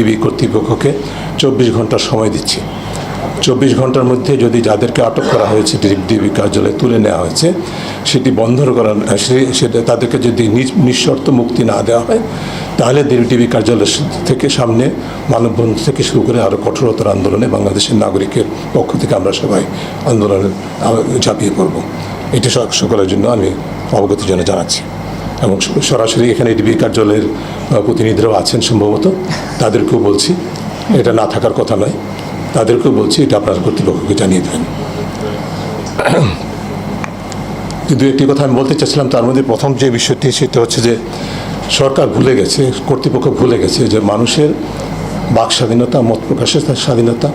DB কর্তৃপক্ষকে 24 ঘন্টা সময় দিচ্ছি। 24 ঘন্টার মধ্যে যদি যাদেরকে আটক করা হয়েছে ডিবি কার্যালয়ে তুলে নেওয়া হয়েছে সেটি বন্ধ করা, সেটা তাদেরকে যদি নিঃশর্ত মুক্তি না দেওয়া হয় তাহলে ডিবি কার্যালয় থেকে সামনে মানববন্ধন থেকে শুরু করে আরও কঠোরতর আন্দোলনে বাংলাদেশের নাগরিকের পক্ষ থেকে আমরা সবাই আন্দোলনে ঝাঁপিয়ে পড়ব। এটা সকলের জন্য আমি অবগতির জন্য জানাচ্ছি। এবং সরাসরি এখানে ডিবি কার্যালয়ের প্রতিনিধিরাও আছেন সম্ভবত, তাদেরকেও বলছি এটা না থাকার কথা নয়, তাদেরকেও বলছি এটা আপনার কর্তৃপক্ষকে জানিয়ে দেবেন। কিন্তু একটি কথা আমি বলতে চাচ্ছিলাম, তার মধ্যে প্রথম যে বিষয়টি সেটা হচ্ছে যে সরকার ভুলে গেছে, কর্তৃপক্ষ ভুলে গেছে যে মানুষের বাক স্বাধীনতা, মত প্রকাশের স্বাধীনতা,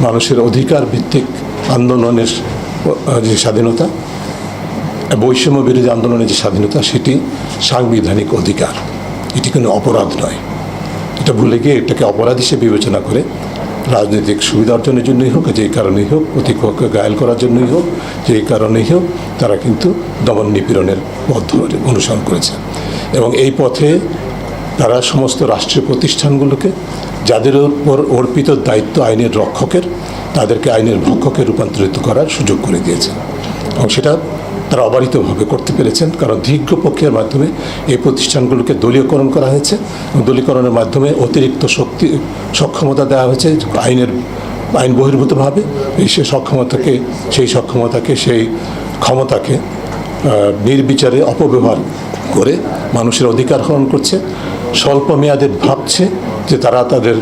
মানুষের অধিকার ভিত্তিক আন্দোলনের যে স্বাধীনতা, বৈষম্য বিরোধী আন্দোলনের যে স্বাধীনতা, সেটি সাংবিধানিক অধিকার, এটি কোনো অপরাধ নয়। এটা ভুলে গিয়ে এটাকে অপরাধ হিসেবে বিবেচনা করে রাজনৈতিক সুবিধা অর্জনের জন্যই হোক, যেই কারণেই হোক, প্রতিপক্ষকে ঘায়েল করার জন্যই হোক, যেই কারণেই হোক, তারা কিন্তু দমন নিপীড়নের পথ অনুসরণ করেছে। এবং এই পথে তারা সমস্ত রাষ্ট্রীয় প্রতিষ্ঠানগুলোকে, যাদের উপর অর্পিত দায়িত্ব আইনের রক্ষকের, তাদেরকে আইনের ভক্ষকে রূপান্তরিত করার সুযোগ করে দিয়েছে। এবং সেটা তারা অবারিতভাবে করতে পেরেছেন, কারণ দীর্ঘ প্রক্রিয়ার মাধ্যমে এই প্রতিষ্ঠানগুলোকে দলীয়করণ করা হয়েছে এবং দলীয়করণের মাধ্যমে অতিরিক্ত সক্ষমতা দেওয়া হয়েছে আইন বহির্ভূতভাবে। সেই সক্ষমতাকে সেই ক্ষমতাকে নির্বিচারে অপব্যবহার করে মানুষের অধিকার হরণ করছে। স্বল্প মেয়াদে ভাবছে যে তারা তাদের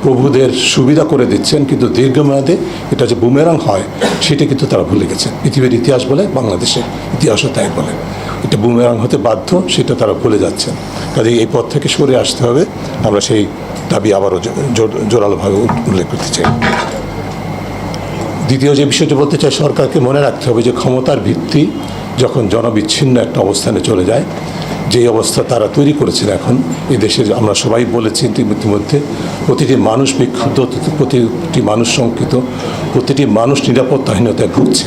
প্রভুদের সুবিধা করে দিচ্ছেন, কিন্তু দীর্ঘমেয়াদে এটা যে বুমেরাং হয় সেটা কিন্তু তারা ভুলে গেছে। পৃথিবীর ইতিহাস বলে, বাংলাদেশের ইতিহাসও তাই বলে, এটা বুমেরাং হতে বাধ্য, সেটা তারা ভুলে যাচ্ছেন। কাজেই এই পথ থেকে সরে আসতে হবে। আমরা সেই দাবি আবারও জোরালোভাবে উল্লেখ করতে চাই। দ্বিতীয় যে বিষয়টি বলতে চাই, সরকারকে মনে রাখতে হবে যে ক্ষমতার ভিত্তি যখন জনবিচ্ছিন্ন একটা অবস্থানে চলে যায়, যেই অবস্থা তারা তৈরি করেছেন এখন এই দেশে, আমরা সবাই বলেছি ইতিমধ্যে, প্রতিটি মানুষ বিক্ষুব্ধ, প্রতিটি মানুষ শঙ্কিত, প্রতিটি মানুষ নিরাপত্তাহীনতায় ভুগছে।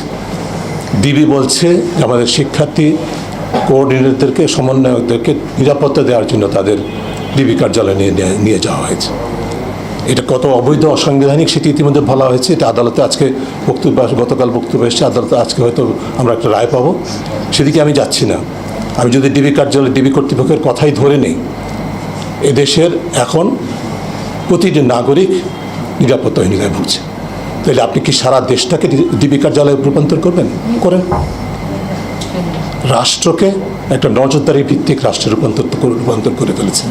ডিবি বলছে আমাদের শিক্ষার্থী কোঅর্ডিনেটরদেরকে, সমন্বয়কদেরকে নিরাপত্তা দেওয়ার জন্য তাদের ডিবি কার্যালয়ে নিয়ে যাওয়া হয়েছে। এটা কত অবৈধ, অসাংবিধানিক সেটি ইতিমধ্যে বলা হয়েছে। এটা আদালতে আজকে গতকাল বক্তব্য এসেছে, আদালতে আজকে হয়তো আমরা একটা রায় পাবো। সেদিকে আমি যাচ্ছি না। আমি যদি ডিবি কার্যালয়, ডিবি কর্তৃপক্ষের কথাই ধরে নেই, এদেশের এখন প্রতিটি নাগরিক নিরাপত্তাহীনতায় ভুগছে, তাহলে আপনি কি সারা দেশটাকে ডিবি কার্যালয়ে রূপান্তর করেন? রাষ্ট্রকে একটা নজরদারি ভিত্তিক রাষ্ট্রে রূপান্তর করে ফেলেছেন,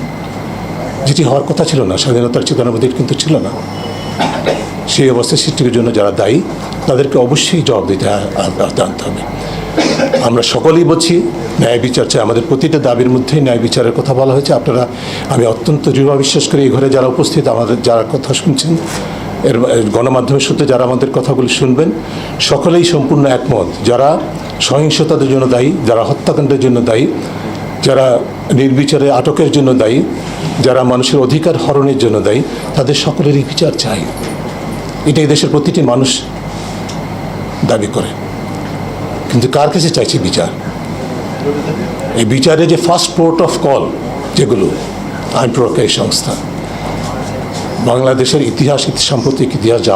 যেটি হওয়ার কথা ছিল না। স্বাধীনতার চেতনাবোধের কিন্তু ছিল না। সেই অবস্থা সৃষ্টির জন্য যারা দায়ী তাদেরকে অবশ্যই জবাব দিতে আনতে হবে। আমরা সকলেই বলছি ন্যায় বিচার চাই, আমাদের প্রতিটা দাবির মধ্যেই ন্যায় বিচারের কথা বলা হয়েছে। আপনারা, আমি অত্যন্ত দৃঢ় বিশ্বাস করি, এই ঘরে যারা উপস্থিত, আমাদের যারা কথা শুনছেন, এর গণমাধ্যমের সূত্রে যারা আমাদের কথাগুলি শুনবেন, সকলেই সম্পূর্ণ একমত। যারা সহিংসতাদের জন্য দায়ী, যারা হত্যাকাণ্ডের জন্য দায়ী, যারা নির্বিচারে আটকের জন্য দায়ী, যারা মানুষের অধিকার হরণের জন্য দায়ী, তাদের সকলেরই বিচার চাই। এটা এই দেশের প্রতিটি মানুষ দাবি করে। কিন্তু কার কাছে চাইছে বিচার? এই বিচারে যে ফার্স্ট পোর্ট অফ কল, যেগুলো আইন প্রয়োগকারী সংস্থা, বাংলাদেশের ইতিহাস, সাম্প্রতিক ইতিহাস যা